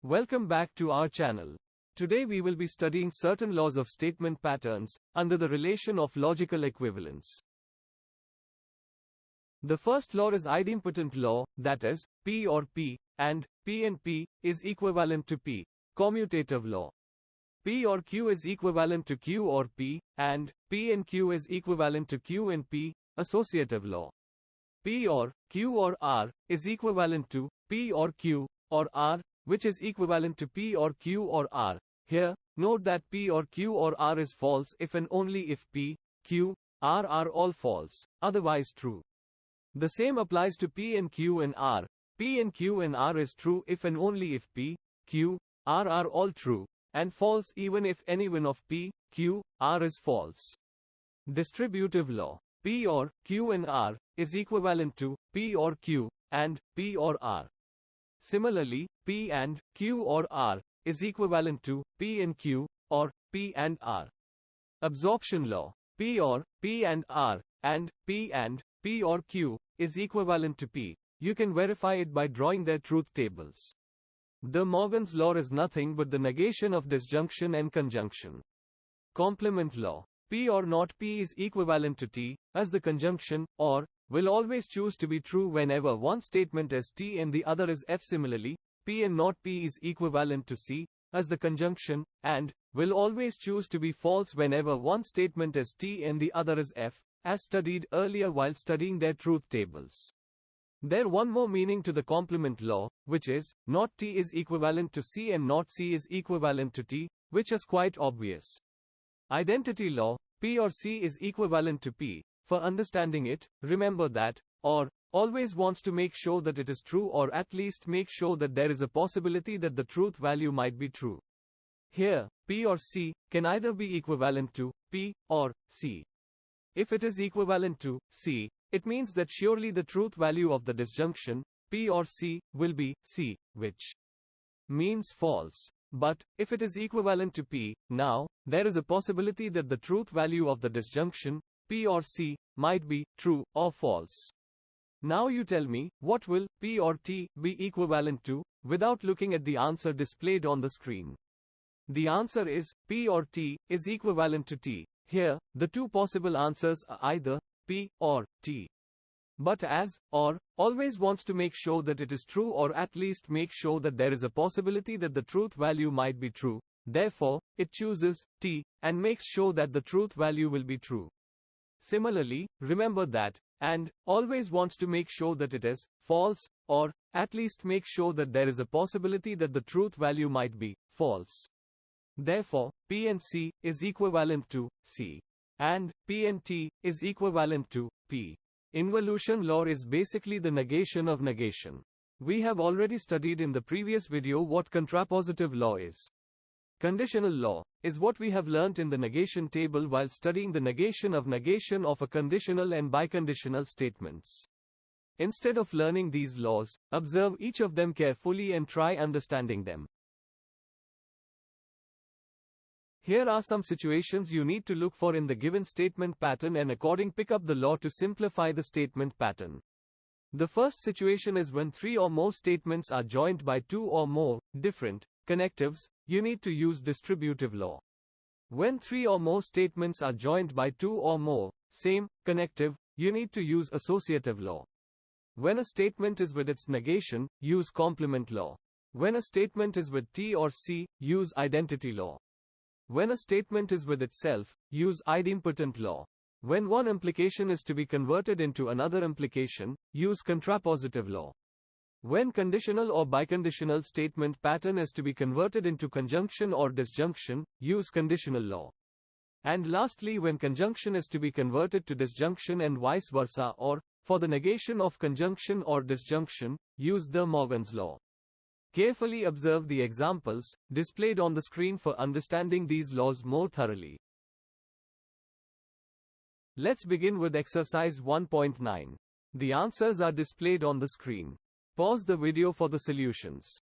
Welcome back to our channel. Today we will be studying certain laws of statement patterns under the relation of logical equivalence. The first law is idempotent law, that is, P or P, and P is equivalent to P, commutative law. P or Q is equivalent to Q or P, and P and Q is equivalent to Q and P, associative law. P or Q or R is equivalent to P or Q or R, which is equivalent to P or Q or R. Here, note that P or Q or R is false if and only if P, Q, R are all false, otherwise true. The same applies to P and Q and R. P and Q and R is true if and only if P, Q, R are all true, and false even if any one of P, Q, R is false. Distributive law. P or Q and R is equivalent to P or Q and P or R. Similarly, P and Q or R is equivalent to P and Q or P and R. Absorption law. P or P and R and P or Q is equivalent to P. You can verify it by drawing their truth tables. De Morgan's law is nothing but the negation of disjunction and conjunction. Complement law. P or not P is equivalent to T, as the conjunction, or, will always choose to be true whenever one statement is T and the other is F. Similarly, P and not P is equivalent to C, as the conjunction, and, will always choose to be false whenever one statement is T and the other is F, as studied earlier while studying their truth tables. There one more meaning to the complement law, which is, not T is equivalent to C and not C is equivalent to T, which is quite obvious. Identity law. P or C is equivalent to P. For understanding it, remember that, or, always wants to make sure that it is true or at least make sure that there is a possibility that the truth value might be true. Here, P or C can either be equivalent to P or C. If it is equivalent to C, it means that surely the truth value of the disjunction, P or C, will be C, which means false. But, if it is equivalent to P, now, there is a possibility that the truth value of the disjunction, P or C, might be true or false. Now you tell me, what will P or T be equivalent to, without looking at the answer displayed on the screen? The answer is, P or T is equivalent to T. Here, the two possible answers are either P or T. But as, or, always wants to make sure that it is true or at least make sure that there is a possibility that the truth value might be true, therefore, it chooses T, and makes sure that the truth value will be true. Similarly, remember that, and, always wants to make sure that it is false, or, at least make sure that there is a possibility that the truth value might be false. Therefore, P and C is equivalent to C. And, P and T is equivalent to P. Involution law is basically the negation of negation. We have already studied in the previous video what contrapositive law is. Conditional law is what we have learnt in the negation table while studying the negation of a conditional and biconditional statements. Instead of learning these laws, observe each of them carefully and try understanding them. Here are some situations you need to look for in the given statement pattern and according pick up the law to simplify the statement pattern. The first situation is when three or more statements are joined by two or more different connectives, you need to use distributive law. When three or more statements are joined by two or more same connective, you need to use associative law. When a statement is with its negation, use complement law. When a statement is with T or C, use identity law. When a statement is with itself, use idempotent law. When one implication is to be converted into another implication, use contrapositive law. When conditional or biconditional statement pattern is to be converted into conjunction or disjunction, use conditional law. And lastly, when conjunction is to be converted to disjunction and vice versa, or, for the negation of conjunction or disjunction, use De Morgan's law. Carefully observe the examples displayed on the screen for understanding these laws more thoroughly. Let's begin with exercise 1.9. The answers are displayed on the screen. Pause the video for the solutions.